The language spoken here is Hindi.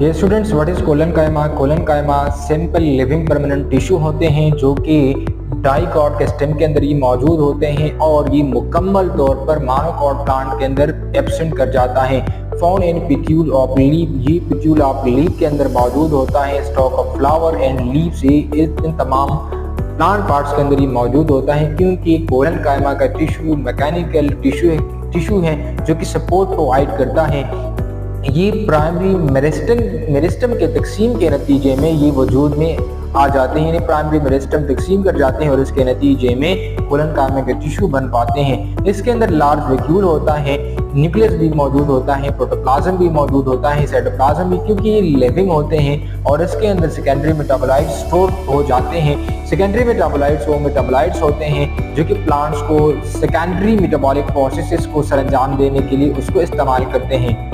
ये स्टूडेंट्स, व्हाट इज कोलन कायमा? कोलन कायमा सिंपल लिविंग परमानेंट टिश्यू होते हैं जो कि डाइकॉट के स्टेम के अंदर ही मौजूद होते हैं और ये मुकम्मल तौर पर मोनोकॉट प्लांट के अंदर एब्सेंट कर जाता है। फाउंड इन पिट्यूल ऑफ लीफ, ये पिट्यूल ऑफ लीफ के अंदर मौजूद होता है। Stock of flower and leaf से इन तमाम प्लांट पार्ट्स के अंदर ही मौजूद होता है, क्योंकि कोलन कायमा का टिश्यू मैकेनिकल टिश्यू है जो कि सपोर्ट प्रोवाइड करता है। ये प्राइमरी मेरिस्टम के तकसीम के नतीजे में ये वजूद में आ जाते हैं, यानी प्राइमरी मेरिस्टम तकसीम कर जाते हैं और इसके नतीजे में कोलन कायमा के टिश्यू बन पाते हैं। इसके अंदर लार्ज वैक्यूल होता है, न्यूक्लियस भी मौजूद होता है, प्रोटोप्लाज्म भी मौजूद होता है, साइटोप्लाज्म भी, क्योंकि ये लिविंग होते हैं और इसके अंदर सेकेंडरी मेटाबोलाइट्स स्टोर हो जाते हैं। सेकेंडरी मेटाबोलाइट्स वो मेटाबोलाइट्स होते हैं जो कि प्लांट्स को सेकेंडरी मेटाबॉलिक प्रोसेसेस को सरंजाम देने के लिए उसको इस्तेमाल करते हैं।